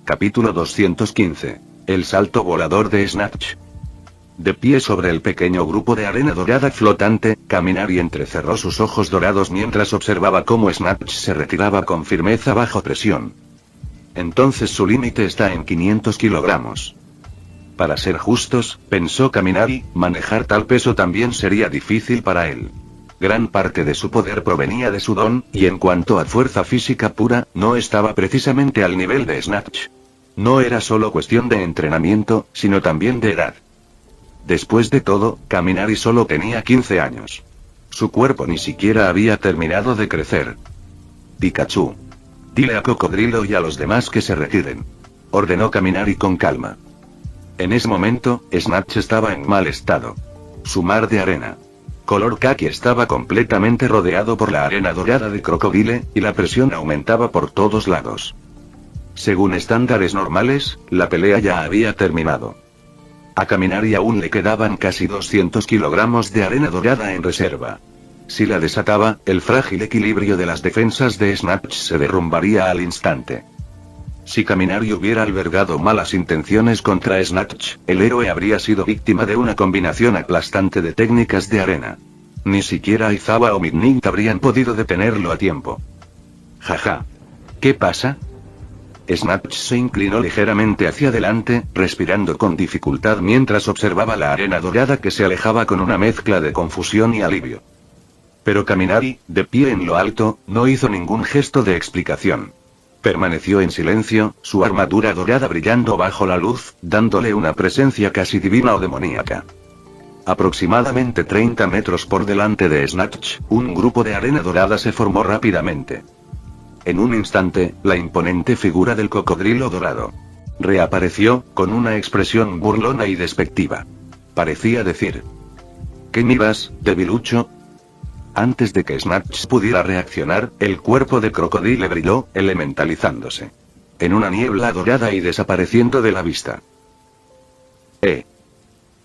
Capítulo 215. El salto volador de Snatch. De pie sobre el pequeño grupo de arena dorada flotante, Kaminari entrecerró sus ojos dorados mientras observaba cómo Snatch se retiraba con firmeza bajo presión. Entonces su límite está en 500 kilogramos. Para ser justos, pensó Kaminari, manejar tal peso también sería difícil para él. Gran parte de su poder provenía de su don, y en cuanto a fuerza física pura, no estaba precisamente al nivel de Snatch. No era solo cuestión de entrenamiento, sino también de edad. Después de todo, Kaminari solo tenía 15 años. Su cuerpo ni siquiera había terminado de crecer. Pikachu. Dile a Cocodrilo y a los demás que se retiren. Ordenó Kaminari con calma. En ese momento, Snatch estaba en mal estado. Su mar de arena color caqui estaba completamente rodeado por la arena dorada de Crocodile, y la presión aumentaba por todos lados. Según estándares normales, la pelea ya había terminado. A Kaminari aún le quedaban casi 200 kilogramos de arena dorada en reserva. Si la desataba, el frágil equilibrio de las defensas de Snatch se derrumbaría al instante. Si Kaminari hubiera albergado malas intenciones contra Snatch, el héroe habría sido víctima de una combinación aplastante de técnicas de arena. Ni siquiera Aizawa o Midnight habrían podido detenerlo a tiempo. Jaja. ¿Qué pasa? Snatch se inclinó ligeramente hacia adelante, respirando con dificultad mientras observaba la arena dorada que se alejaba con una mezcla de confusión y alivio. Pero Kaminari, de pie en lo alto, no hizo ningún gesto de explicación. Permaneció en silencio, su armadura dorada brillando bajo la luz, dándole una presencia casi divina o demoníaca. Aproximadamente 30 metros por delante de Snatch, un grupo de arena dorada se formó rápidamente. En un instante, la imponente figura del cocodrilo dorado reapareció, con una expresión burlona y despectiva. Parecía decir: ¿qué miras, debilucho? Antes de que Snatch pudiera reaccionar, el cuerpo de Crocodile brilló, elementalizándose en una niebla dorada y desapareciendo de la vista.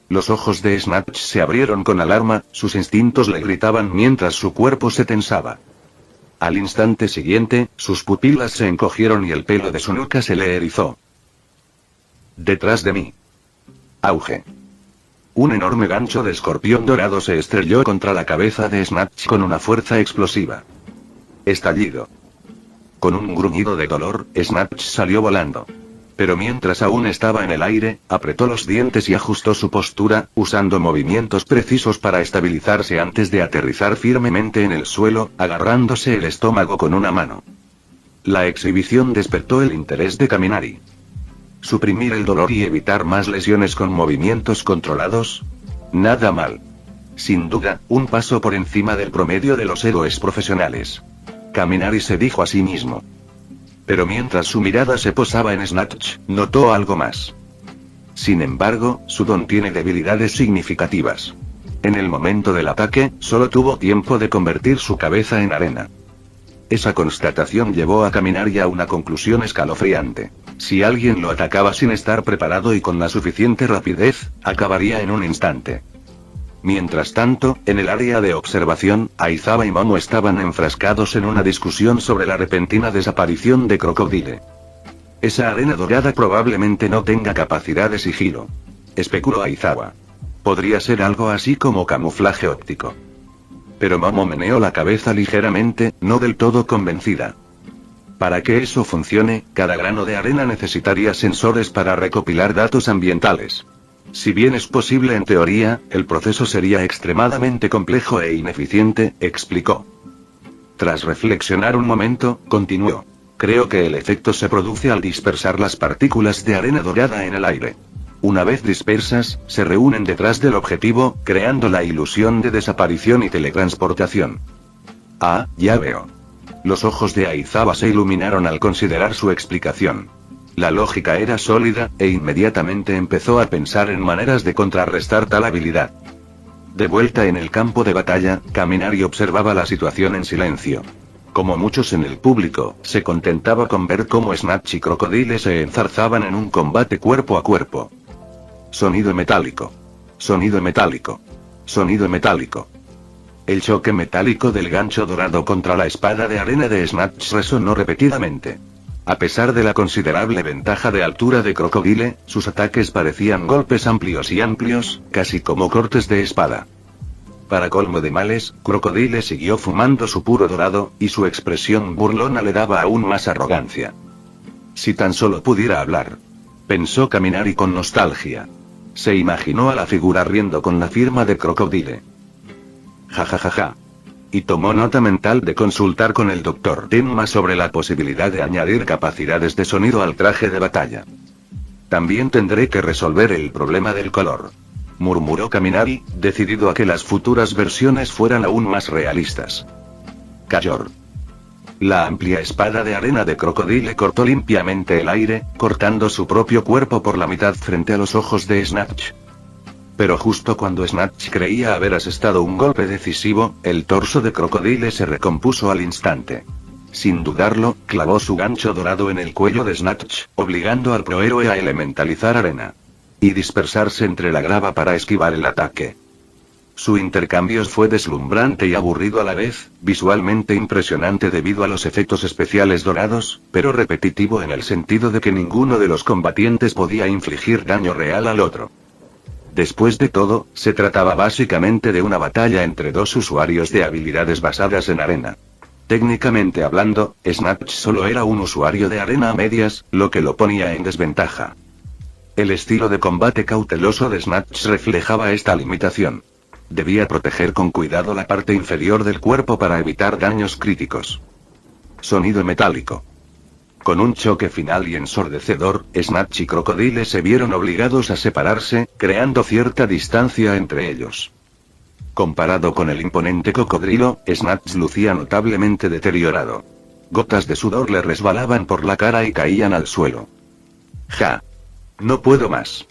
Los ojos de Snatch se abrieron con alarma, sus instintos le gritaban mientras su cuerpo se tensaba. Al instante siguiente, sus pupilas se encogieron y el pelo de su nuca se le erizó. Detrás de mí. Auge. Un enorme gancho de escorpión dorado se estrelló contra la cabeza de Snatch con una fuerza explosiva. Estallido. Con un gruñido de dolor, Snatch salió volando. Pero mientras aún estaba en el aire, apretó los dientes y ajustó su postura, usando movimientos precisos para estabilizarse antes de aterrizar firmemente en el suelo, agarrándose el estómago con una mano. La exhibición despertó el interés de Kaminari. ¿Suprimir el dolor y evitar más lesiones con movimientos controlados? Nada mal. Sin duda, un paso por encima del promedio de los héroes profesionales. Kaminari se dijo a sí mismo. Pero mientras su mirada se posaba en Snatch, notó algo más. Sin embargo, su don tiene debilidades significativas. En el momento del ataque, solo tuvo tiempo de convertir su cabeza en arena. Esa constatación llevó a Kaminari a una conclusión escalofriante. Si alguien lo atacaba sin estar preparado y con la suficiente rapidez, acabaría en un instante. Mientras tanto, en el área de observación, Aizawa y Momo estaban enfrascados en una discusión sobre la repentina desaparición de Crocodile. Esa arena dorada probablemente no tenga capacidad de sigilo, especuló Aizawa. Podría ser algo así como camuflaje óptico. Pero Momo meneó la cabeza ligeramente, no del todo convencida. Para que eso funcione, cada grano de arena necesitaría sensores para recopilar datos ambientales. Si bien es posible en teoría, el proceso sería extremadamente complejo e ineficiente, explicó. Tras reflexionar un momento, continuó. Creo que el efecto se produce al dispersar las partículas de arena dorada en el aire. Una vez dispersas, se reúnen detrás del objetivo, creando la ilusión de desaparición y teletransportación. Ah, ya veo. Los ojos de Aizawa se iluminaron al considerar su explicación. La lógica era sólida, e inmediatamente empezó a pensar en maneras de contrarrestar tal habilidad. De vuelta en el campo de batalla, Kaminari observaba la situación en silencio. Como muchos en el público, se contentaba con ver cómo Snatch y Crocodile se enzarzaban en un combate cuerpo a cuerpo. Sonido metálico. Sonido metálico. Sonido metálico. El choque metálico del gancho dorado contra la espada de arena de Snatch resonó repetidamente. A pesar de la considerable ventaja de altura de Crocodile, sus ataques parecían golpes amplios, casi como cortes de espada. Para colmo de males, Crocodile siguió fumando su puro dorado, y su expresión burlona le daba aún más arrogancia. Si tan solo pudiera hablar. Pensó Kaminari con nostalgia. Se imaginó a la figura riendo con la firma de Crocodile. Ja. Y tomó nota mental de consultar con el Dr. Tenma sobre la posibilidad de añadir capacidades de sonido al traje de batalla. También tendré que resolver el problema del color, murmuró Kaminari, decidido a que las futuras versiones fueran aún más realistas. Cayor. La amplia espada de arena de Crocodile cortó limpiamente el aire, cortando su propio cuerpo por la mitad frente a los ojos de Snatch. Pero justo cuando Snatch creía haber asestado un golpe decisivo, el torso de Crocodile se recompuso al instante. Sin dudarlo, clavó su gancho dorado en el cuello de Snatch, obligando al prohéroe a elementalizar arena y dispersarse entre la grava para esquivar el ataque. Su intercambio fue deslumbrante y aburrido a la vez, visualmente impresionante debido a los efectos especiales dorados, pero repetitivo en el sentido de que ninguno de los combatientes podía infligir daño real al otro. Después de todo, se trataba básicamente de una batalla entre dos usuarios de habilidades basadas en arena. Técnicamente hablando, Snatch solo era un usuario de arena a medias, lo que lo ponía en desventaja. El estilo de combate cauteloso de Snatch reflejaba esta limitación. Debía proteger con cuidado la parte inferior del cuerpo para evitar daños críticos. Sonido metálico. Con un choque final y ensordecedor, Snatch y Crocodile se vieron obligados a separarse, creando cierta distancia entre ellos. Comparado con el imponente cocodrilo, Snatch lucía notablemente deteriorado. Gotas de sudor le resbalaban por la cara y caían al suelo. Ja. No puedo más,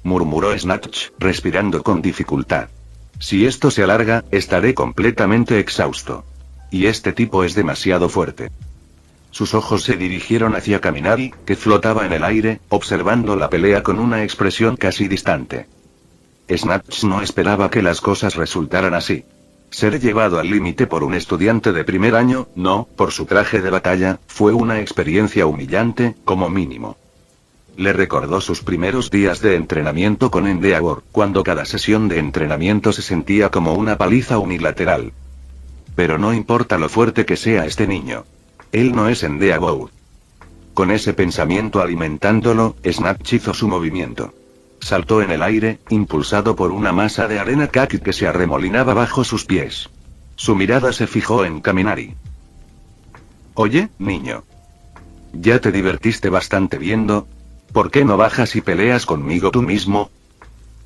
murmuró Snatch, respirando con dificultad. Si esto se alarga, estaré completamente exhausto. Y este tipo es demasiado fuerte. Sus ojos se dirigieron hacia Kaminari, que flotaba en el aire, observando la pelea con una expresión casi distante. Snatch no esperaba que las cosas resultaran así. Ser llevado al límite por un estudiante de primer año, no, por su traje de batalla, fue una experiencia humillante, como mínimo. Le recordó sus primeros días de entrenamiento con Endeavor, cuando cada sesión de entrenamiento se sentía como una paliza unilateral. Pero no importa lo fuerte que sea este niño. Él no es Endeavor. Con ese pensamiento alimentándolo, Snatch hizo su movimiento. Saltó en el aire, impulsado por una masa de arena kaki que se arremolinaba bajo sus pies. Su mirada se fijó en Kaminari. Oye, niño. Ya te divertiste bastante viendo. ¿Por qué no bajas y peleas conmigo tú mismo?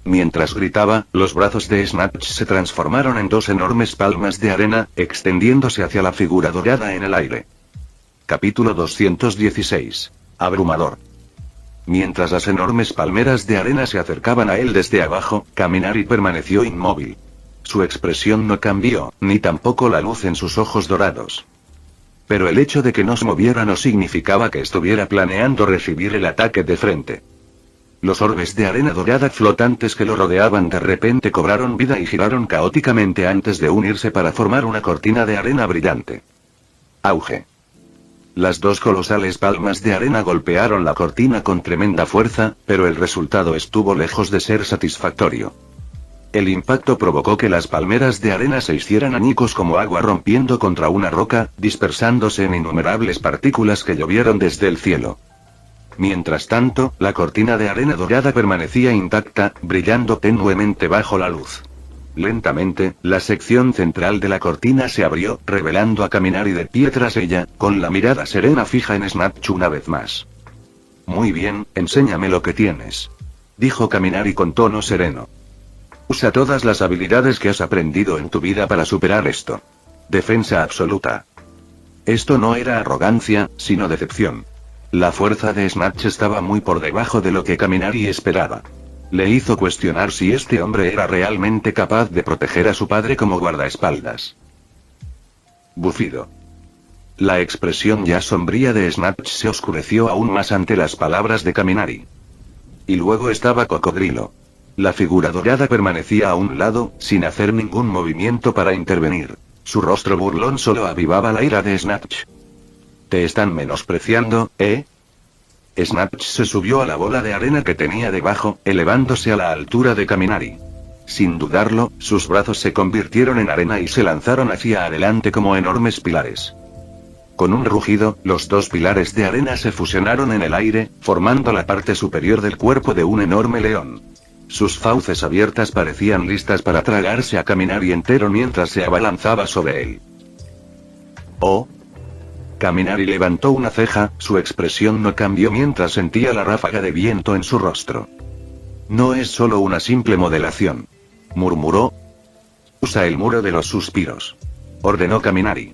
Mientras gritaba, los brazos de Snatch se transformaron en dos enormes palmas de arena, extendiéndose hacia la figura dorada en el aire. Capítulo 216. Abrumador. Mientras las enormes palmeras de arena se acercaban a él desde abajo, Kaminari permaneció inmóvil. Su expresión no cambió, ni tampoco la luz en sus ojos dorados. Pero el hecho de que no se moviera no significaba que estuviera planeando recibir el ataque de frente. Los orbes de arena dorada flotantes que lo rodeaban de repente cobraron vida y giraron caóticamente antes de unirse para formar una cortina de arena brillante. Auge. Las dos colosales palmas de arena golpearon la cortina con tremenda fuerza, pero el resultado estuvo lejos de ser satisfactorio. El impacto provocó que las palmeras de arena se hicieran añicos como agua rompiendo contra una roca, dispersándose en innumerables partículas que llovieron desde el cielo. Mientras tanto, la cortina de arena dorada permanecía intacta, brillando tenuemente bajo la luz. Lentamente, la sección central de la cortina se abrió, revelando a Kaminari de pie tras ella, con la mirada serena fija en Snatch una vez más. Muy bien, enséñame lo que tienes, dijo Kaminari con tono sereno. Usa todas las habilidades que has aprendido en tu vida para superar esto. Defensa absoluta. Esto no era arrogancia, sino decepción. La fuerza de Snatch estaba muy por debajo de lo que Kaminari esperaba. Le hizo cuestionar si este hombre era realmente capaz de proteger a su padre como guardaespaldas. Bufido. La expresión ya sombría de Snatch se oscureció aún más ante las palabras de Kaminari. Y luego estaba Cocodrilo. La figura dorada permanecía a un lado, sin hacer ningún movimiento para intervenir. Su rostro burlón solo avivaba la ira de Snatch. Te están menospreciando, ¿eh? Snatch se subió a la bola de arena que tenía debajo, elevándose a la altura de Kaminari. Sin dudarlo, sus brazos se convirtieron en arena y se lanzaron hacia adelante como enormes pilares. Con un rugido, los dos pilares de arena se fusionaron en el aire, formando la parte superior del cuerpo de un enorme león. Sus fauces abiertas parecían listas para tragarse a Kaminari entero mientras se abalanzaba sobre él. ¡Oh! Kaminari levantó una ceja, su expresión no cambió mientras sentía la ráfaga de viento en su rostro. No es solo una simple modelación, murmuró. Usa el muro de los suspiros, ordenó Kaminari.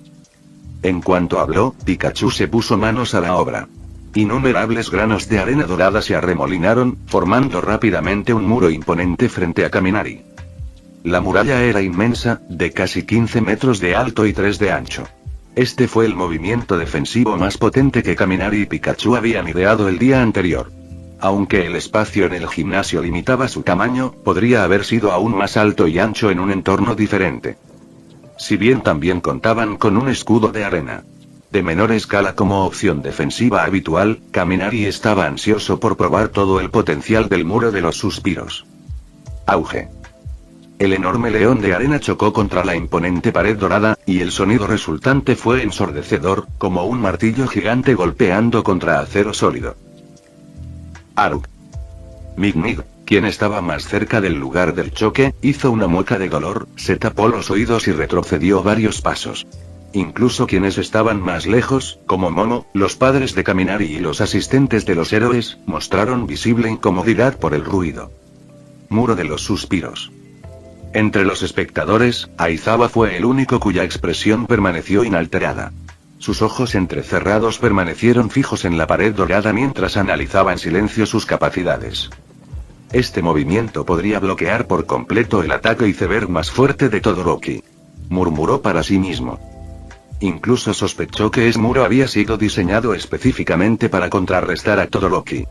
En cuanto habló, Pikachu se puso manos a la obra. Innumerables granos de arena dorada se arremolinaron, formando rápidamente un muro imponente frente a Kaminari. La muralla era inmensa, de casi 15 metros de alto y 3 de ancho. Este fue el movimiento defensivo más potente que Kaminari y Pikachu habían ideado el día anterior. Aunque el espacio en el gimnasio limitaba su tamaño, podría haber sido aún más alto y ancho en un entorno diferente. Si bien también contaban con un escudo de arena de menor escala como opción defensiva habitual, Kaminari estaba ansioso por probar todo el potencial del muro de los suspiros. Auge. El enorme león de arena chocó contra la imponente pared dorada, y el sonido resultante fue ensordecedor, como un martillo gigante golpeando contra acero sólido. Aruk. Mig, quien estaba más cerca del lugar del choque, hizo una mueca de dolor, se tapó los oídos y retrocedió varios pasos. Incluso quienes estaban más lejos, como Momo, los padres de Kaminari y los asistentes de los héroes, mostraron visible incomodidad por el ruido. Muro de los suspiros. Entre los espectadores, Aizawa fue el único cuya expresión permaneció inalterada. Sus ojos entrecerrados permanecieron fijos en la pared dorada mientras analizaba en silencio sus capacidades. Este movimiento podría bloquear por completo el ataque iceberg más fuerte de Todoroki, murmuró para sí mismo. Incluso sospechó que ese muro había sido diseñado específicamente para contrarrestar a Todoroki.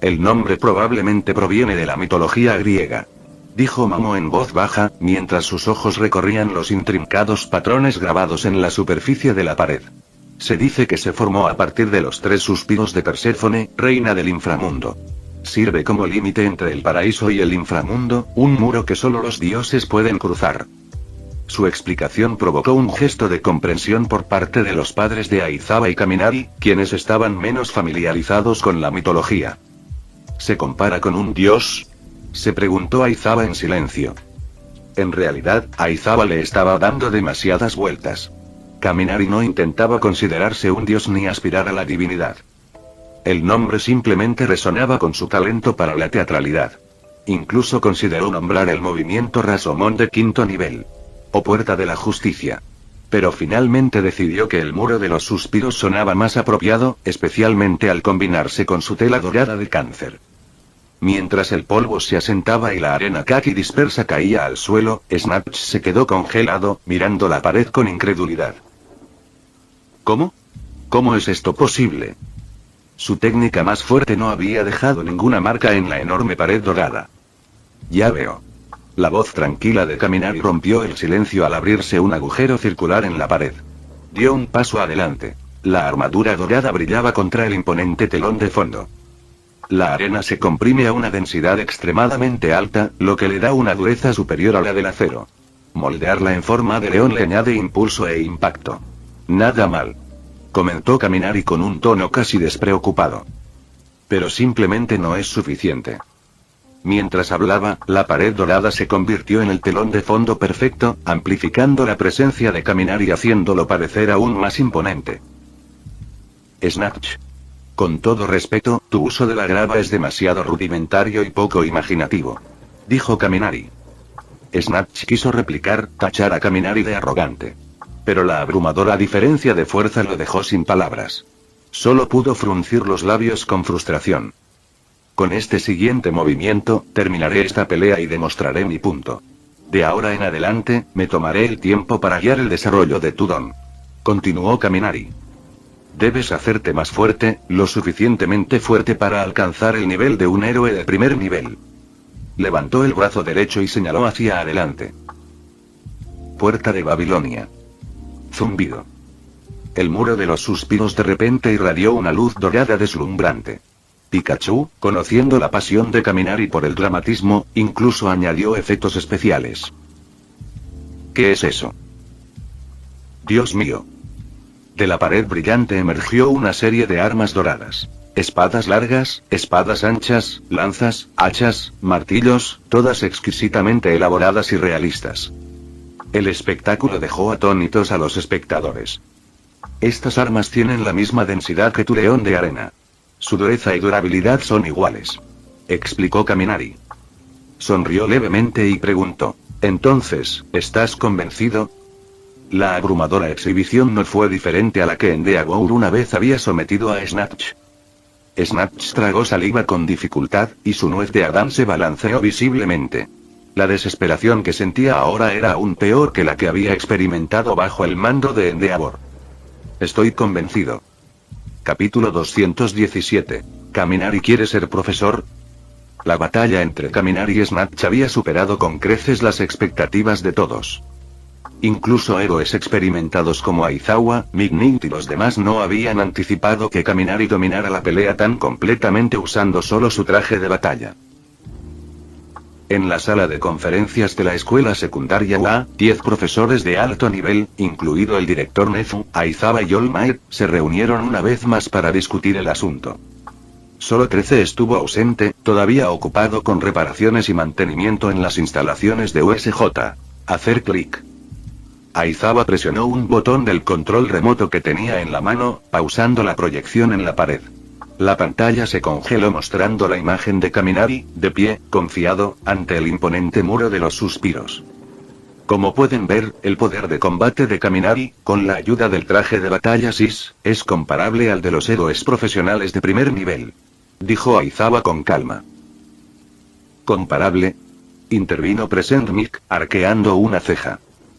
El nombre probablemente proviene de la mitología griega, dijo Momo en voz baja, mientras sus ojos recorrían los intrincados patrones grabados en la superficie de la pared. Se dice que se formó a partir de los 3 suspiros de Perséfone, reina del inframundo. Sirve como límite entre el paraíso y el inframundo, un muro que solo los dioses pueden cruzar. Su explicación provocó un gesto de comprensión por parte de los padres de Aizawa y Kaminari, quienes estaban menos familiarizados con la mitología. ¿Se compara con un dios?, se preguntó Aizawa en silencio. En realidad, Aizawa le estaba dando demasiadas vueltas. Kaminari no intentaba considerarse un dios ni aspirar a la divinidad. El nombre simplemente resonaba con su talento para la teatralidad. Incluso consideró nombrar el movimiento Rasomon de 5º nivel. O Puerta de la Justicia. Pero finalmente decidió que el muro de los suspiros sonaba más apropiado, especialmente al combinarse con su tela dorada de cáncer. Mientras el polvo se asentaba y la arena kaki dispersa caía al suelo, Snatch se quedó congelado, mirando la pared con incredulidad. ¿Cómo? ¿Cómo es esto posible? Su técnica más fuerte no había dejado ninguna marca en la enorme pared dorada. Ya veo. La voz tranquila de Kaminari rompió el silencio al abrirse un agujero circular en la pared. Dio un paso adelante. La armadura dorada brillaba contra el imponente telón de fondo. La arena se comprime a una densidad extremadamente alta, lo que le da una dureza superior a la del acero. Moldearla en forma de león le añade impulso e impacto. Nada mal, comentó Kaminari con un tono casi despreocupado. Pero simplemente no es suficiente. Mientras hablaba, la pared dorada se convirtió en el telón de fondo perfecto, amplificando la presencia de Kaminari y haciéndolo parecer aún más imponente. Snatch. Con todo respeto, tu uso de la grava es demasiado rudimentario y poco imaginativo, dijo Kaminari. Snatch quiso replicar, tachar a Kaminari de arrogante. Pero la abrumadora diferencia de fuerza lo dejó sin palabras. Solo pudo fruncir los labios con frustración. Con este siguiente movimiento, terminaré esta pelea y demostraré mi punto. De ahora en adelante, me tomaré el tiempo para guiar el desarrollo de tu don. Continuó Kaminari. Debes hacerte más fuerte, lo suficientemente fuerte para alcanzar el nivel de un héroe de primer nivel. Levantó el brazo derecho y señaló hacia adelante. Puerta de Babilonia. Zumbido. El muro de los suspiros de repente irradió una luz dorada deslumbrante. Pikachu, conociendo la pasión de Kaminari por el dramatismo, incluso añadió efectos especiales. ¿Qué es eso? Dios mío. De la pared brillante emergió una serie de armas doradas. Espadas largas, espadas anchas, lanzas, hachas, martillos, todas exquisitamente elaboradas y realistas. El espectáculo dejó atónitos a los espectadores. Estas armas tienen la misma densidad que tu león de arena. Su dureza y durabilidad son iguales. Explicó Kaminari. Sonrió levemente y preguntó. Entonces, ¿estás convencido? La abrumadora exhibición no fue diferente a la que Endeavor una vez había sometido a Snatch. Snatch tragó saliva con dificultad, y su nuez de Adán se balanceó visiblemente. La desesperación que sentía ahora era aún peor que la que había experimentado bajo el mando de Endeavor. Estoy convencido. Capítulo 217. ¿Kaminari quiere ser profesor? La batalla entre Kaminari y Snatch había superado con creces las expectativas de todos. Incluso héroes experimentados como Aizawa, Midnight y los demás no habían anticipado que Kaminari dominara la pelea tan completamente usando solo su traje de batalla. En la sala de conferencias de la escuela secundaria UA, 10 profesores de alto nivel, incluido el director Nezu, Aizawa y All Might, se reunieron una vez más para discutir el asunto. Solo 13 estuvo ausente, todavía ocupado con reparaciones y mantenimiento en las instalaciones de USJ. Hacer clic. Aizawa presionó un botón del control remoto que tenía en la mano, pausando la proyección en la pared. La pantalla se congeló mostrando la imagen de Kaminari, de pie, confiado, ante el imponente muro de los suspiros. Como pueden ver, el poder de combate de Kaminari, con la ayuda del traje de batalla SIS, es comparable al de los héroes profesionales de primer nivel. Dijo Aizawa con calma. ¿Comparable? Intervino Present Mic, arqueando una ceja.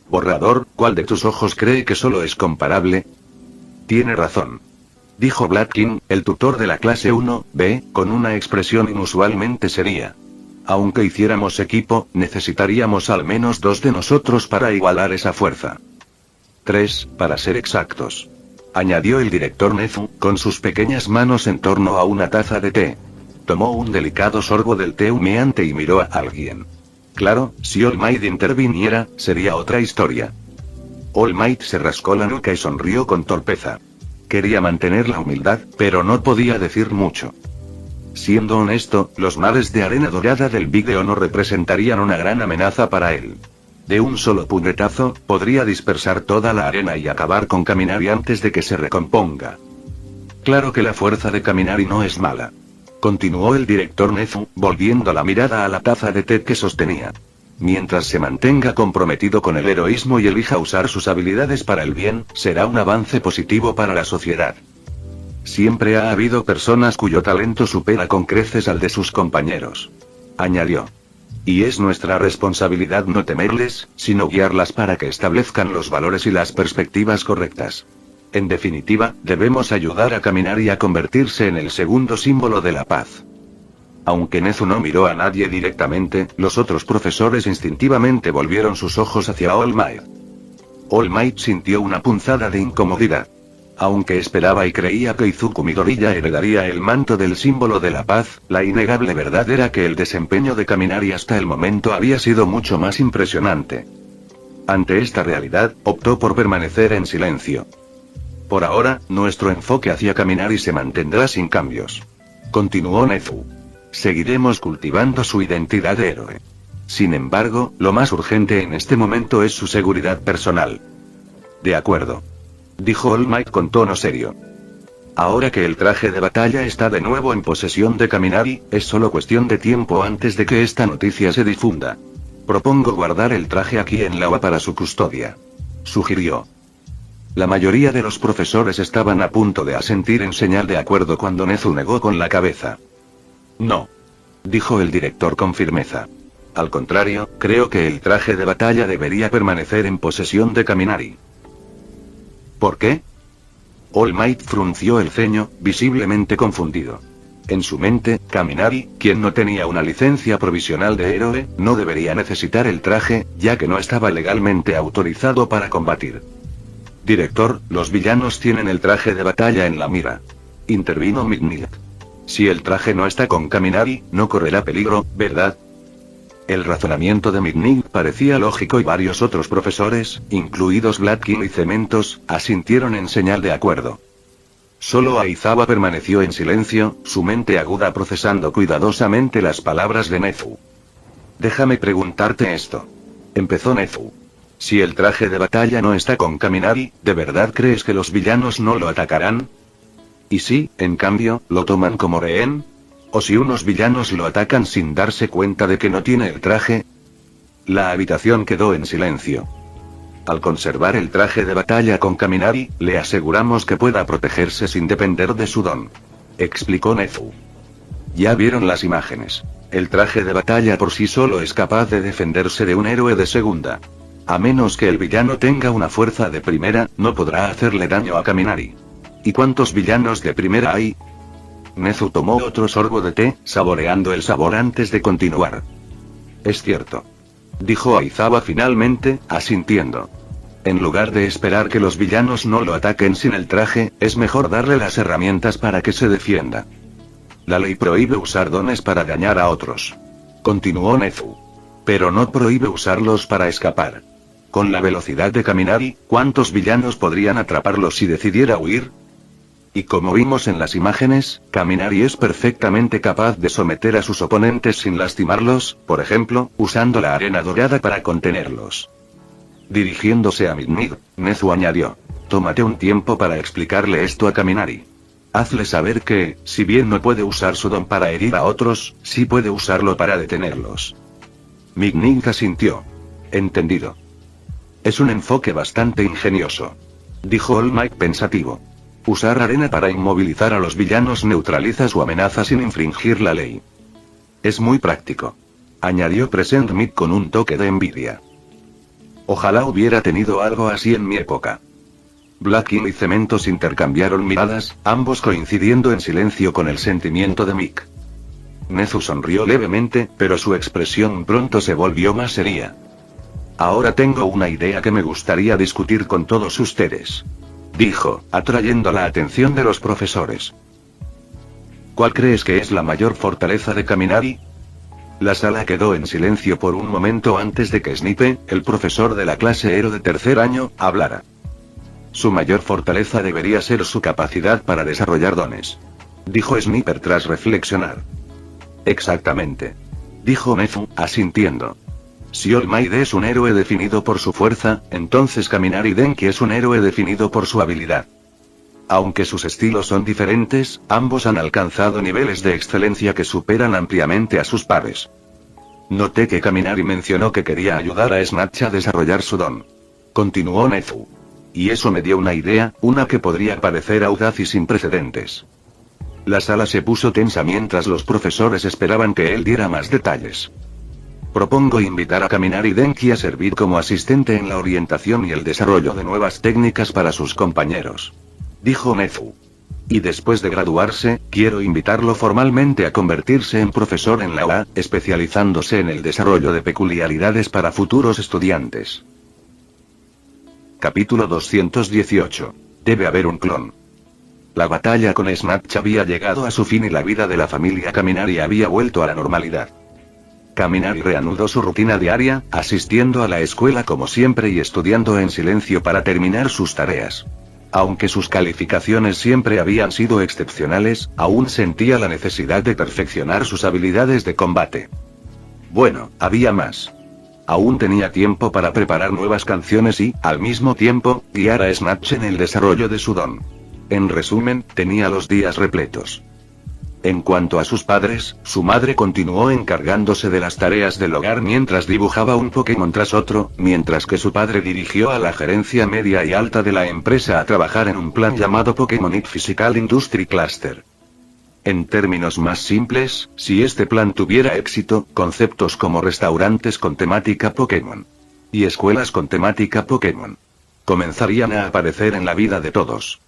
Borrador, ¿cuál de tus ojos cree que solo es comparable? Tiene razón. Dijo Blatkin, el tutor de la clase 1B, con una expresión inusualmente seria. Aunque hiciéramos equipo, necesitaríamos al menos 2 de nosotros para igualar esa fuerza. 3, para ser exactos. Añadió el director Nezu, con sus pequeñas manos en torno a una taza de té. Tomó un delicado sorbo del té humeante y miró a alguien. Claro, si All Might interviniera, sería otra historia. All Might se rascó la nuca y sonrió con torpeza. Quería mantener la humildad, pero no podía decir mucho. Siendo honesto, los mares de arena dorada del vídeo no representarían una gran amenaza para él. De un solo puñetazo, podría dispersar toda la arena y acabar con Kaminari antes de que se recomponga. Claro que la fuerza de Kaminari no es mala. Continuó el director Nezu, volviendo la mirada a la taza de té que sostenía. Mientras se mantenga comprometido con el heroísmo y elija usar sus habilidades para el bien, será un avance positivo para la sociedad. Siempre ha habido personas cuyo talento supera con creces al de sus compañeros. Añadió. Y es nuestra responsabilidad no temerles, sino guiarlas para que establezcan los valores y las perspectivas correctas. En definitiva, debemos ayudar a Kaminari a convertirse en el segundo símbolo de la paz. Aunque Nezu no miró a nadie directamente, los otros profesores instintivamente volvieron sus ojos hacia All Might. All Might sintió una punzada de incomodidad. Aunque esperaba y creía que Izuku Midoriya heredaría el manto del símbolo de la paz, la innegable verdad era que el desempeño de Kaminari hasta el momento había sido mucho más impresionante. Ante esta realidad, optó por permanecer en silencio. Por ahora, nuestro enfoque hacia Kaminari se mantendrá sin cambios. Continuó Nezu. Seguiremos cultivando su identidad de héroe. Sin embargo, lo más urgente en este momento es su seguridad personal. De acuerdo. Dijo All Might con tono serio. Ahora que el traje de batalla está de nuevo en posesión de Kaminari, es solo cuestión de tiempo antes de que esta noticia se difunda. Propongo guardar el traje aquí en la UA para su custodia. Sugirió. La mayoría de los profesores estaban a punto de asentir en señal de acuerdo cuando Nezu negó con la cabeza. No. Dijo el director con firmeza. Al contrario, creo que el traje de batalla debería permanecer en posesión de Kaminari. ¿Por qué? All Might frunció el ceño, visiblemente confundido. En su mente, Kaminari, quien no tenía una licencia provisional de héroe, no debería necesitar el traje, ya que no estaba legalmente autorizado para combatir. Director, los villanos tienen el traje de batalla en la mira. Intervino Midnight. Si el traje no está con Kaminari, no correrá peligro, ¿verdad? El razonamiento de Midnight parecía lógico y varios otros profesores, incluidos Blatkin y Cementos, asintieron en señal de acuerdo. Solo Aizawa permaneció en silencio, su mente aguda procesando cuidadosamente las palabras de Nezu. Déjame preguntarte esto. Empezó Nezu. Si el traje de batalla no está con Kaminari, ¿de verdad crees que los villanos no lo atacarán? ¿Y si, en cambio, lo toman como rehén? ¿O si unos villanos lo atacan sin darse cuenta de que no tiene el traje? La habitación quedó en silencio. Al conservar el traje de batalla con Kaminari, le aseguramos que pueda protegerse sin depender de su don. Explicó Nezu. Ya vieron las imágenes. El traje de batalla por sí solo es capaz de defenderse de un héroe de segunda. A menos que el villano tenga una fuerza de primera, no podrá hacerle daño a Kaminari. ¿Y cuántos villanos de primera hay? Nezu tomó otro sorbo de té, saboreando el sabor antes de continuar. Es cierto. Dijo Aizawa finalmente, asintiendo. En lugar de esperar que los villanos no lo ataquen sin el traje, es mejor darle las herramientas para que se defienda. La ley prohíbe usar dones para dañar a otros. Continuó Nezu. Pero no prohíbe usarlos para escapar. Con la velocidad de Kaminari, ¿cuántos villanos podrían atraparlo si decidiera huir? Y como vimos en las imágenes, Kaminari es perfectamente capaz de someter a sus oponentes sin lastimarlos, por ejemplo, usando la arena dorada para contenerlos. Dirigiéndose a Midnight, Nezu añadió. Tómate un tiempo para explicarle esto a Kaminari. Hazle saber que, si bien no puede usar su don para herir a otros, sí puede usarlo para detenerlos. Midnight asintió. Entendido. Es un enfoque bastante ingenioso. Dijo All Might pensativo. Usar arena para inmovilizar a los villanos neutraliza su amenaza sin infringir la ley. Es muy práctico. Añadió Present Mid con un toque de envidia. Ojalá hubiera tenido algo así en mi época. Blatkin y Cementos intercambiaron miradas, ambos coincidiendo en silencio con el sentimiento de Mick. Nezu sonrió levemente, pero su expresión pronto se volvió más seria. Ahora tengo una idea que me gustaría discutir con todos ustedes. Dijo, atrayendo la atención de los profesores. ¿Cuál crees que es la mayor fortaleza de Kaminari? La sala quedó en silencio por un momento antes de que Snipe, el profesor de la clase Hero de tercer año, hablara. Su mayor fortaleza debería ser su capacidad para desarrollar dones. Dijo Sniper tras reflexionar. Exactamente. Dijo Nezu, asintiendo. Si All Might es un héroe definido por su fuerza, entonces Kaminari Denki es un héroe definido por su habilidad. Aunque sus estilos son diferentes, ambos han alcanzado niveles de excelencia que superan ampliamente a sus pares. Noté que Kaminari mencionó que quería ayudar a Snatch a desarrollar su don. Continuó Nezu. Y eso me dio una idea, una que podría parecer audaz y sin precedentes. La sala se puso tensa mientras los profesores esperaban que él diera más detalles. Propongo invitar a Kaminari Denki a servir como asistente en la orientación y el desarrollo de nuevas técnicas para sus compañeros. Dijo Nezu. Y después de graduarse, quiero invitarlo formalmente a convertirse en profesor en la UA, especializándose en el desarrollo de peculiaridades para futuros estudiantes. Capítulo 218. Debe haber un clon. La batalla con Snatch había llegado a su fin y la vida de la familia Kaminari había vuelto a la normalidad. Kaminari reanudó su rutina diaria, asistiendo a la escuela como siempre y estudiando en silencio para terminar sus tareas. Aunque sus calificaciones siempre habían sido excepcionales, aún sentía la necesidad de perfeccionar sus habilidades de combate. Bueno, había más. Aún tenía tiempo para preparar nuevas canciones y, al mismo tiempo, guiar a Snatch en el desarrollo de su don. En resumen, tenía los días repletos. En cuanto a sus padres, su madre continuó encargándose de las tareas del hogar mientras dibujaba un Pokémon tras otro, mientras que su padre dirigió a la gerencia media y alta de la empresa a trabajar en un plan llamado Pokémon Physical Industry Cluster. En términos más simples, si este plan tuviera éxito, conceptos como restaurantes con temática Pokémon y escuelas con temática Pokémon comenzarían a aparecer en la vida de todos.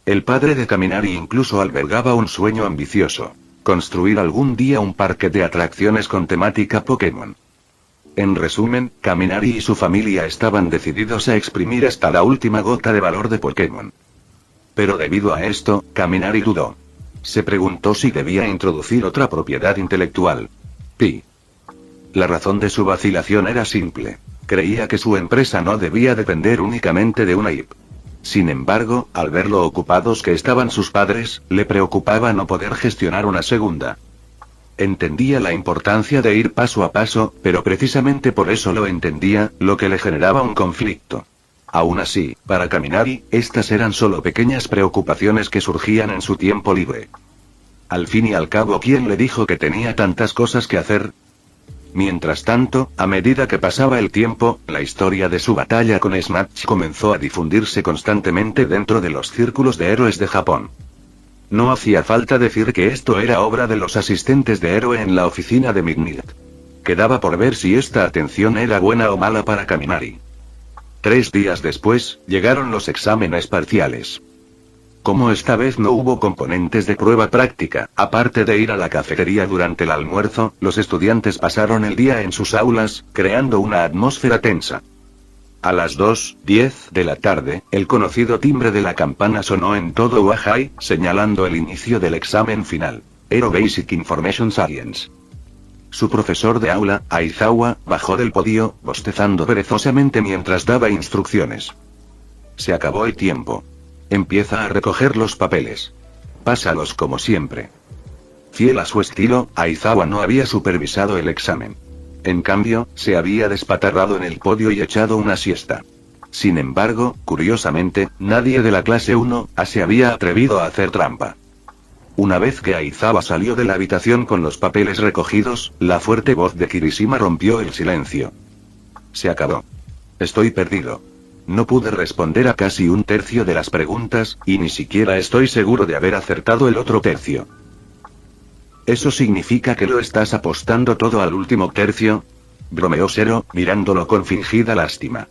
El padre de Kaminari incluso albergaba un sueño ambicioso: construir algún día un parque de atracciones con temática Pokémon. En resumen, Kaminari y su familia estaban decididos a exprimir hasta la última gota de valor de Pokémon. Pero debido a esto, Kaminari dudó. Se preguntó si debía introducir otra propiedad intelectual. Pi. La razón de su vacilación era simple. Creía que su empresa no debía depender únicamente de una IP. Sin embargo, al ver lo ocupados que estaban sus padres, le preocupaba no poder gestionar una segunda. Entendía la importancia de ir paso a paso, pero precisamente por eso lo entendía, lo que le generaba un conflicto. Aún así, para Kaminari, estas eran solo pequeñas preocupaciones que surgían en su tiempo libre. Al fin y al cabo, ¿quién le dijo que tenía tantas cosas que hacer? Mientras tanto, a medida que pasaba el tiempo, la historia de su batalla con Smash comenzó a difundirse constantemente dentro de los círculos de héroes de Japón. No hacía falta decir que esto era obra de los asistentes de héroe en la oficina de Midnight. Quedaba por ver si esta atención era buena o mala para Kaminari. 3 días después, llegaron los exámenes parciales. Como esta vez no hubo componentes de prueba práctica, aparte de ir a la cafetería durante el almuerzo, los estudiantes pasaron el día en sus aulas, creando una atmósfera tensa. A las 2:10 de la tarde, el conocido timbre de la campana sonó en todo Ojai, señalando el inicio del examen final. Hero Basic Information Science. Su profesor de aula, Aizawa, bajó del podio, bostezando perezosamente mientras daba instrucciones. Se acabó el tiempo. Empieza a recoger los papeles. Pásalos como siempre. Fiel a su estilo, Aizawa no había supervisado el examen. En cambio, se había despatarrado en el podio y echado una siesta. Sin embargo, curiosamente, nadie de la clase 1A se había atrevido a hacer trampa. Una vez que Aizawa salió de la habitación con los papeles recogidos, la fuerte voz de Kirishima rompió el silencio. Se acabó. Estoy perdido. No pude responder a casi un tercio de las preguntas, y ni siquiera estoy seguro de haber acertado el otro tercio. ¿Eso significa que lo estás apostando todo al último tercio? Bromeó Zero, mirándolo con fingida lástima.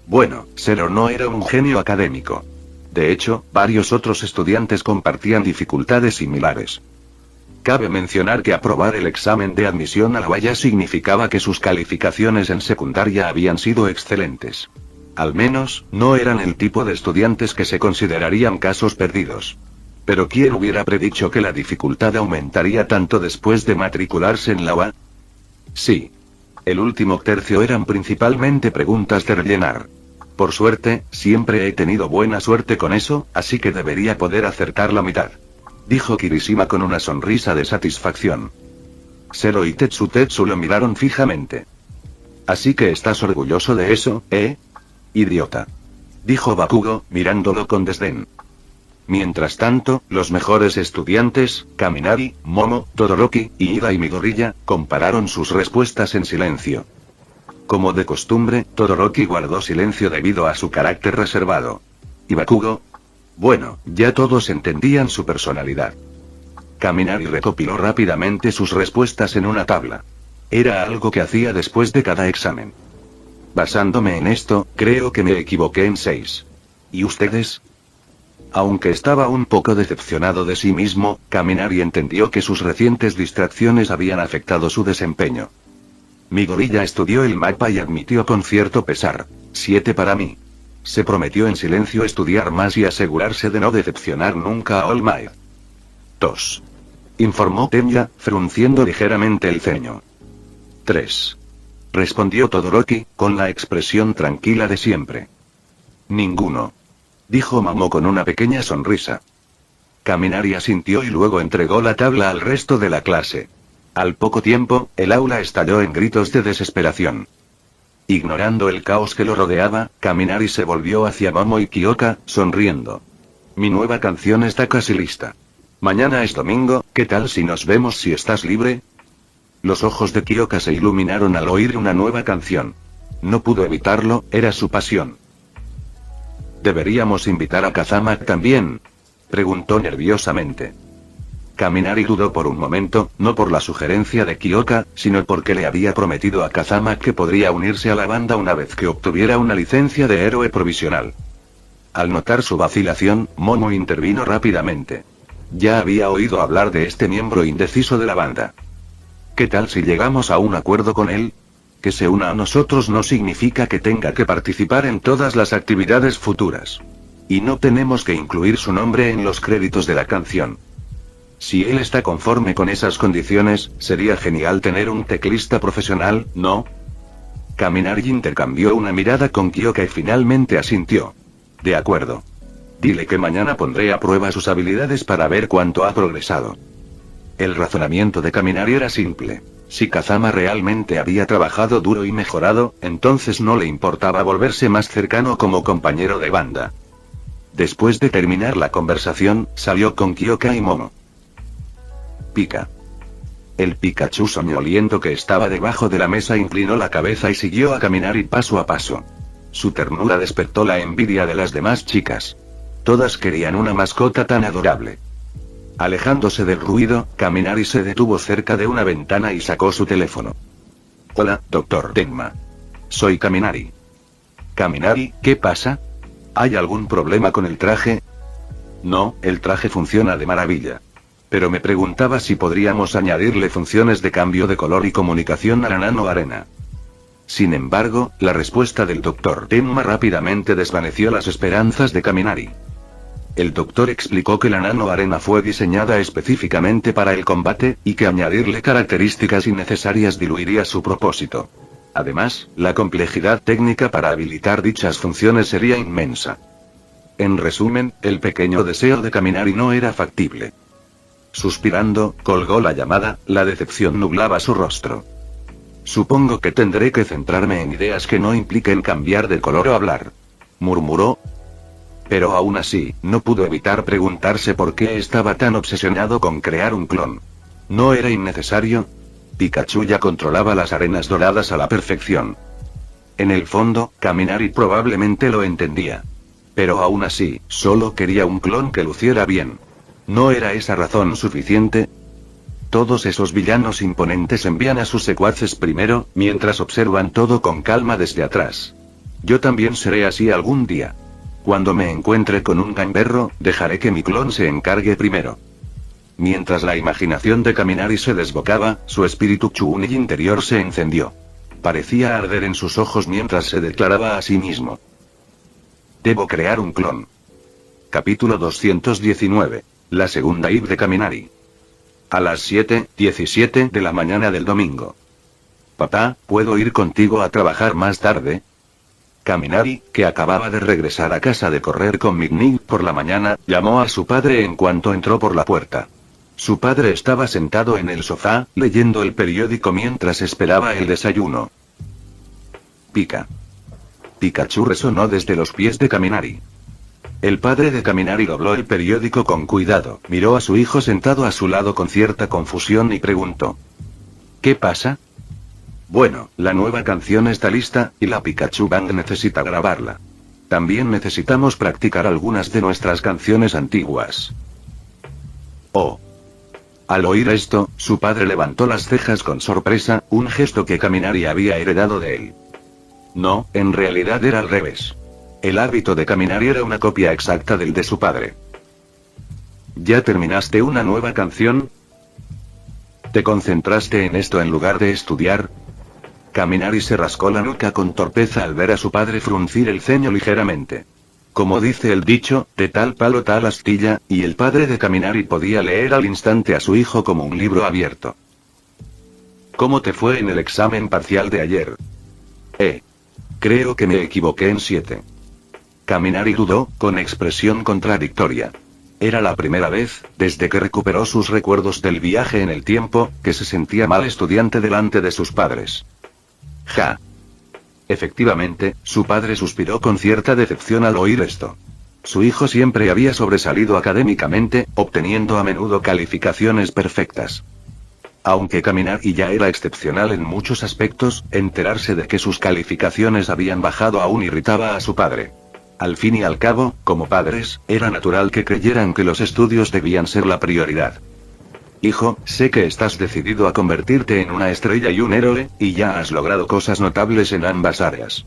Bueno, Zero no era un genio académico. De hecho, varios otros estudiantes compartían dificultades similares. Cabe mencionar que aprobar el examen de admisión a la valla significaba que sus calificaciones en secundaria habían sido excelentes. Al menos, no eran el tipo de estudiantes que se considerarían casos perdidos. Pero ¿quién hubiera predicho que la dificultad aumentaría tanto después de matricularse en la UA? Sí. El último tercio eran principalmente preguntas de rellenar. Por suerte, siempre he tenido buena suerte con eso, así que debería poder acertar la mitad. Dijo Kirishima con una sonrisa de satisfacción. Zero y Tetsu lo miraron fijamente. Así que estás orgulloso de eso, ¿eh? Idiota. Dijo Bakugo, mirándolo con desdén. Mientras tanto, los mejores estudiantes, Kaminari, Momo, Todoroki, Ida y Midoriya, compararon sus respuestas en silencio. Como de costumbre, Todoroki guardó silencio debido a su carácter reservado. ¿Y Bakugo? Bueno, ya todos entendían su personalidad. Kaminari recopiló rápidamente sus respuestas en una tabla. Era algo que hacía después de cada examen. Basándome en esto, creo que me equivoqué en 6. ¿Y ustedes? Aunque estaba un poco decepcionado de sí mismo, Kaminari entendió que sus recientes distracciones habían afectado su desempeño. Midoriya estudió el mapa y admitió con cierto pesar. 7 para mí. Se prometió en silencio estudiar más y asegurarse de no decepcionar nunca a All Might. 2. Informó Tenya, frunciendo ligeramente el ceño. 3. Respondió Todoroki, con la expresión tranquila de siempre. Ninguno. Dijo Momo con una pequeña sonrisa. Kaminari asintió y luego entregó la tabla al resto de la clase. Al poco tiempo, el aula estalló en gritos de desesperación. Ignorando el caos que lo rodeaba, Kaminari se volvió hacia Momo y Kyoka, sonriendo. Mi nueva canción está casi lista. Mañana es domingo, ¿qué tal si nos vemos si estás libre? Los ojos de Kyoka se iluminaron al oír una nueva canción. No pudo evitarlo, era su pasión. ¿Deberíamos invitar a Kazama también?, preguntó nerviosamente. Kaminari dudó por un momento, no por la sugerencia de Kyoka, sino porque le había prometido a Kazama que podría unirse a la banda una vez que obtuviera una licencia de héroe provisional. Al notar su vacilación, Momo intervino rápidamente. Ya había oído hablar de este miembro indeciso de la banda. ¿Qué tal si llegamos a un acuerdo con él? Que se una a nosotros no significa que tenga que participar en todas las actividades futuras. Y no tenemos que incluir su nombre en los créditos de la canción. Si él está conforme con esas condiciones, sería genial tener un teclista profesional, ¿no? Kaminari intercambió una mirada con Kyoka y finalmente asintió. De acuerdo. Dile que mañana pondré a prueba sus habilidades para ver cuánto ha progresado. El razonamiento de Kaminari era simple. Si Kazama realmente había trabajado duro y mejorado, entonces no le importaba volverse más cercano como compañero de banda. Después de terminar la conversación, salió con Kyoka y Momo. Pika. El Pikachu soñoliento que estaba debajo de la mesa inclinó la cabeza y siguió a Kaminari paso a paso. Su ternura despertó la envidia de las demás chicas. Todas querían una mascota tan adorable. Alejándose del ruido, Kaminari se detuvo cerca de una ventana y sacó su teléfono. Hola, Dr. Tenma. Soy Kaminari. Kaminari, ¿qué pasa? ¿Hay algún problema con el traje? No, el traje funciona de maravilla. Pero me preguntaba si podríamos añadirle funciones de cambio de color y comunicación a la nano arena. Sin embargo, la respuesta del Dr. Tenma rápidamente desvaneció las esperanzas de Kaminari. El doctor explicó que la nano arena fue diseñada específicamente para el combate, y que añadirle características innecesarias diluiría su propósito. Además, la complejidad técnica para habilitar dichas funciones sería inmensa. En resumen, el pequeño deseo de Kaminari no era factible. Suspirando, colgó la llamada, la decepción nublaba su rostro. Supongo que tendré que centrarme en ideas que no impliquen cambiar de color o hablar. Murmuró. Pero aún así, no pudo evitar preguntarse por qué estaba tan obsesionado con crear un clon. ¿No era innecesario? Pikachu ya controlaba las arenas doradas a la perfección. En el fondo, Kaminari probablemente lo entendía. Pero aún así, solo quería un clon que luciera bien. ¿No era esa razón suficiente? Todos esos villanos imponentes envían a sus secuaces primero, mientras observan todo con calma desde atrás. Yo también seré así algún día. Cuando me encuentre con un gamberro, dejaré que mi clon se encargue primero. Mientras la imaginación de Kaminari se desbocaba, su espíritu Chunin interior se encendió. Parecía arder en sus ojos mientras se declaraba a sí mismo. Debo crear un clon. Capítulo 219. La segunda IV de Kaminari. A las 7:17 de la mañana del domingo. Papá, ¿puedo ir contigo a trabajar más tarde? Kaminari, que acababa de regresar a casa de correr con Mignig por la mañana, llamó a su padre en cuanto entró por la puerta. Su padre estaba sentado en el sofá, leyendo el periódico mientras esperaba el desayuno. Pika. Pikachu resonó desde los pies de Kaminari. El padre de Kaminari dobló el periódico con cuidado, miró a su hijo sentado a su lado con cierta confusión y preguntó. ¿Qué pasa? Bueno, la nueva canción está lista, y la Pikachu Band necesita grabarla. También necesitamos practicar algunas de nuestras canciones antiguas. Oh. Al oír esto, su padre levantó las cejas con sorpresa, un gesto que Kaminari había heredado de él. No, en realidad era al revés. El hábito de Kaminari era una copia exacta del de su padre. ¿Ya terminaste una nueva canción? ¿Te concentraste en esto en lugar de estudiar? Kaminari se rascó la nuca con torpeza al ver a su padre fruncir el ceño ligeramente. Como dice el dicho, de tal palo tal astilla, y el padre de Kaminari podía leer al instante a su hijo como un libro abierto. ¿Cómo te fue en el examen parcial de ayer? Creo que me equivoqué en 7. Kaminari dudó, con expresión contradictoria. Era la primera vez, desde que recuperó sus recuerdos del viaje en el tiempo, que se sentía mal estudiante delante de sus padres. Ja. Efectivamente, su padre suspiró con cierta decepción al oír esto. Su hijo siempre había sobresalido académicamente, obteniendo a menudo calificaciones perfectas. Aunque Kaminari ya era excepcional en muchos aspectos, enterarse de que sus calificaciones habían bajado aún irritaba a su padre. Al fin y al cabo, como padres, era natural que creyeran que los estudios debían ser la prioridad. Hijo, sé que estás decidido a convertirte en una estrella y un héroe, y ya has logrado cosas notables en ambas áreas.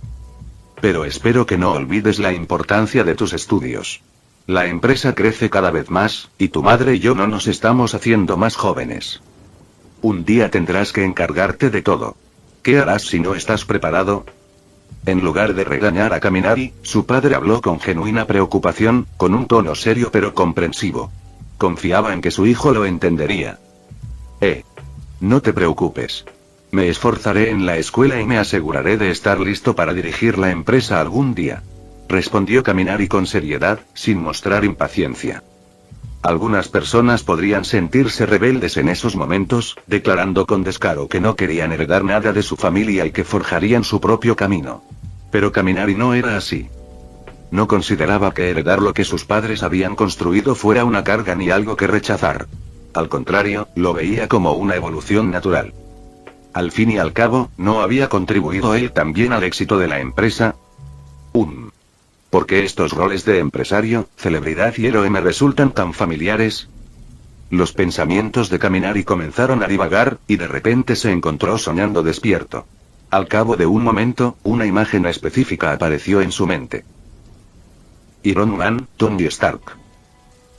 Pero espero que no olvides la importancia de tus estudios. La empresa crece cada vez más, y tu madre y yo no nos estamos haciendo más jóvenes. Un día tendrás que encargarte de todo. ¿Qué harás si no estás preparado? En lugar de regañar a Kaminari, su padre habló con genuina preocupación, con un tono serio pero comprensivo. Confiaba en que su hijo lo entendería. No te preocupes. Me esforzaré en la escuela y me aseguraré de estar listo para dirigir la empresa algún día. Respondió Kaminari con seriedad, sin mostrar impaciencia. Algunas personas podrían sentirse rebeldes en esos momentos, declarando con descaro que no querían heredar nada de su familia y que forjarían su propio camino. Pero Kaminari no era así. No consideraba que heredar lo que sus padres habían construido fuera una carga ni algo que rechazar. Al contrario, lo veía como una evolución natural. Al fin y al cabo, ¿no había contribuido él también al éxito de la empresa? ¿Por qué estos roles de empresario, celebridad y héroe me resultan tan familiares? Los pensamientos de Kaminari comenzaron a divagar, y de repente se encontró soñando despierto. Al cabo de un momento, una imagen específica apareció en su mente. Iron Man, Tony Stark.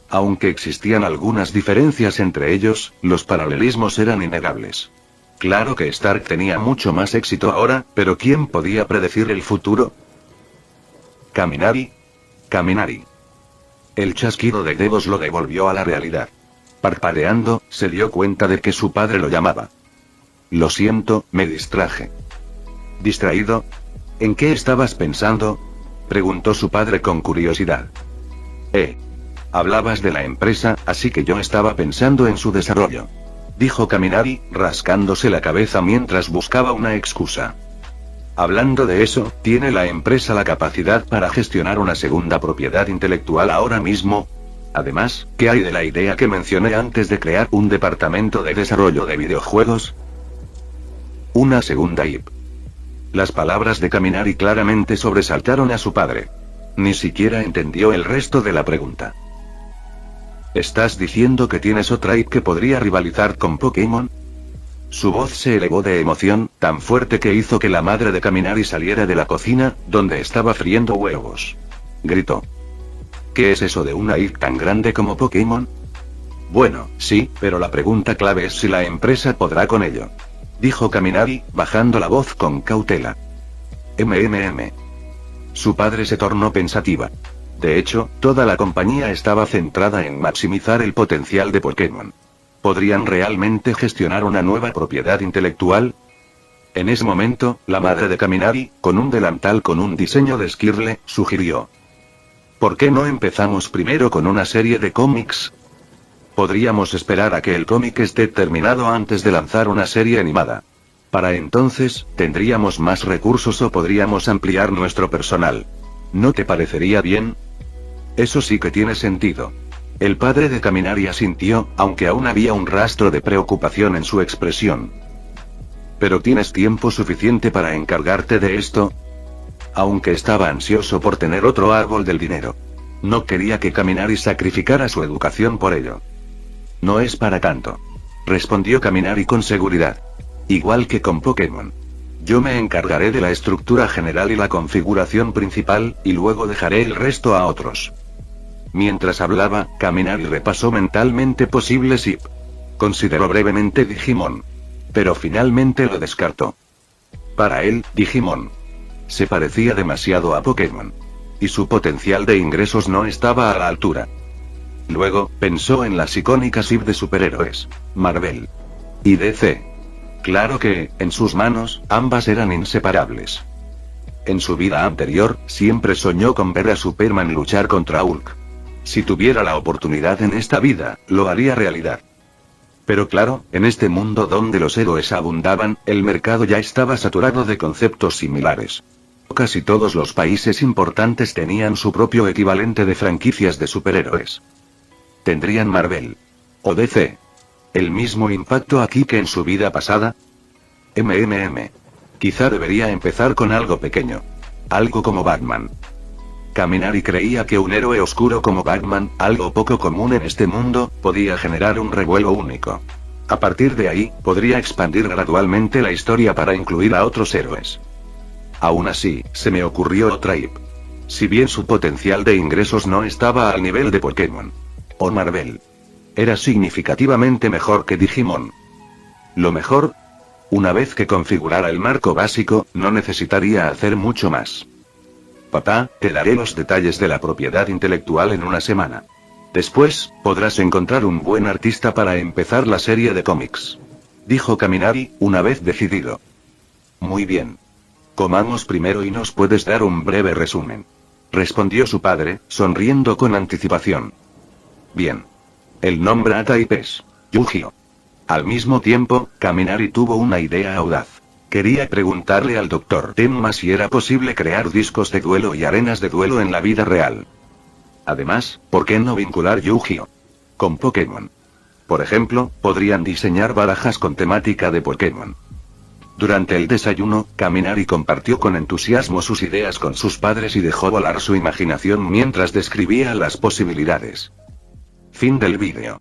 Aunque existían algunas diferencias entre ellos, los paralelismos eran innegables. Claro que Stark tenía mucho más éxito ahora, pero ¿quién podía predecir el futuro? Kaminari. El chasquido de dedos lo devolvió a la realidad. Parpadeando, se dio cuenta de que su padre lo llamaba. Lo siento, me distraje. ¿Distraído? ¿En qué estabas pensando? Preguntó su padre con curiosidad. Hablabas de la empresa, así que yo estaba pensando en su desarrollo. Dijo Kaminari, rascándose la cabeza mientras buscaba una excusa. Hablando de eso, ¿tiene la empresa la capacidad para gestionar una segunda propiedad intelectual ahora mismo? Además, ¿qué hay de la idea que mencioné antes de crear un departamento de desarrollo de videojuegos? Una segunda IP. Las palabras de Kaminari claramente sobresaltaron a su padre. Ni siquiera entendió el resto de la pregunta. ¿Estás diciendo que tienes otra IP que podría rivalizar con Pokémon? Su voz se elevó de emoción, tan fuerte que hizo que la madre de Kaminari saliera de la cocina, donde estaba friendo huevos. Gritó. ¿Qué es eso de una IP tan grande como Pokémon? Bueno, sí, pero la pregunta clave es si la empresa podrá con ello. Dijo Kaminari, bajando la voz con cautela. Su padre se tornó pensativa. De hecho, toda la compañía estaba centrada en maximizar el potencial de Pokémon. ¿Podrían realmente gestionar una nueva propiedad intelectual? En ese momento, la madre de Kaminari, con un delantal con un diseño de Skirle, sugirió. ¿Por qué no empezamos primero con una serie de cómics? Podríamos esperar a que el cómic esté terminado antes de lanzar una serie animada. Para entonces, tendríamos más recursos o podríamos ampliar nuestro personal. ¿No te parecería bien? Eso sí que tiene sentido. El padre de Kaminari asintió, aunque aún había un rastro de preocupación en su expresión. ¿Pero tienes tiempo suficiente para encargarte de esto? Aunque estaba ansioso por tener otro árbol del dinero. No quería que Kaminari sacrificara su educación por ello. No es para tanto. Respondió Kaminari con seguridad. Igual que con Pokémon. Yo me encargaré de la estructura general y la configuración principal, y luego dejaré el resto a otros. Mientras hablaba, Kaminari repasó mentalmente posibles IP. Consideró brevemente Digimon. Pero finalmente lo descartó. Para él, Digimon se parecía demasiado a Pokémon. Y su potencial de ingresos no estaba a la altura. Luego, pensó en las icónicas IP de superhéroes, Marvel y DC. Claro que, en sus manos, ambas eran inseparables. En su vida anterior, siempre soñó con ver a Superman luchar contra Hulk. Si tuviera la oportunidad en esta vida, lo haría realidad. Pero claro, en este mundo donde los héroes abundaban, el mercado ya estaba saturado de conceptos similares. Casi todos los países importantes tenían su propio equivalente de franquicias de superhéroes. ¿Tendrían Marvel o DC el mismo impacto aquí que en su vida pasada? Quizá debería empezar con algo pequeño. Algo como Batman. Kaminari creía que un héroe oscuro como Batman, algo poco común en este mundo, podía generar un revuelo único. A partir de ahí, podría expandir gradualmente la historia para incluir a otros héroes. Aún así, se me ocurrió otra IP. Si bien su potencial de ingresos no estaba al nivel de Pokémon o Marvel, era significativamente mejor que Digimon. ¿Lo mejor? Una vez que configurara el marco básico, no necesitaría hacer mucho más. Papá, te daré los detalles de la propiedad intelectual en una semana. Después, podrás encontrar un buen artista para empezar la serie de cómics. Dijo Kaminari, una vez decidido. Muy bien. Comamos primero y nos puedes dar un breve resumen. Respondió su padre, sonriendo con anticipación. Bien. El nombre Type es Yu-Gi-Oh. Al mismo tiempo, Kaminari tuvo una idea audaz. Quería preguntarle al Dr. Tenma si era posible crear discos de duelo y arenas de duelo en la vida real. Además, ¿por qué no vincular Yu-Gi-Oh con Pokémon? Por ejemplo, podrían diseñar barajas con temática de Pokémon. Durante el desayuno, Kaminari compartió con entusiasmo sus ideas con sus padres y dejó volar su imaginación mientras describía las posibilidades. Fin del vídeo.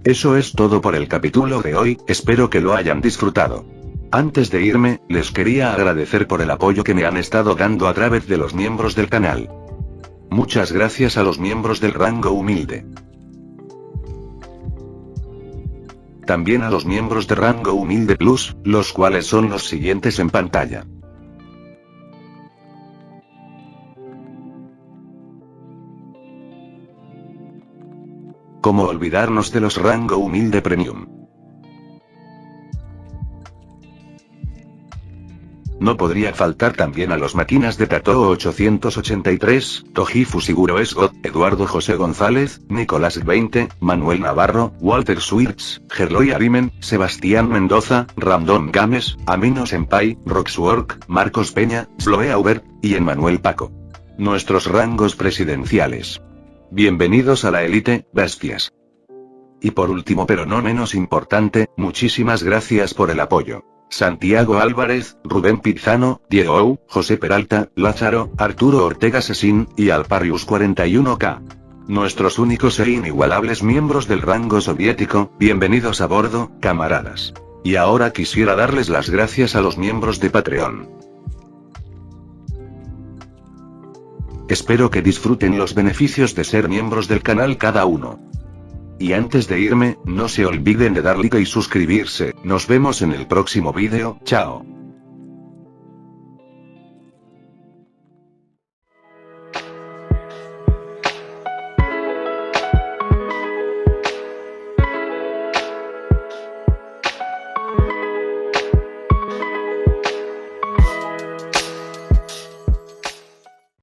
Eso es todo por el capítulo de hoy, espero que lo hayan disfrutado. Antes de irme, les quería agradecer por el apoyo que me han estado dando a través de los miembros del canal. Muchas gracias a los miembros del rango humilde. También a los miembros de rango humilde plus, los cuales son los siguientes en pantalla. ¿Cómo olvidarnos de los rango humilde premium? No podría faltar también a los máquinas de Tatoo 883, Toji Fusiguro Esgot, Eduardo José González, Nicolás 20, Manuel Navarro, Walter Schwartz, Gerloy Arimen, Sebastián Mendoza, Random Games, Amino Senpai, Roxwork, Marcos Peña, Sloe Aubert, y Emmanuel Paco. Nuestros rangos presidenciales. Bienvenidos a la élite, bestias. Y por último pero no menos importante, muchísimas gracias por el apoyo. Santiago Álvarez, Rubén Pizano, Diego Ou, José Peralta, Lázaro, Arturo Ortega Sesín, y Alparius 41K. Nuestros únicos e inigualables miembros del rango soviético, bienvenidos a bordo, camaradas. Y ahora quisiera darles las gracias a los miembros de Patreon. Espero que disfruten los beneficios de ser miembros del canal cada uno. Y antes de irme, no se olviden de dar like y suscribirse, nos vemos en el próximo vídeo, chao.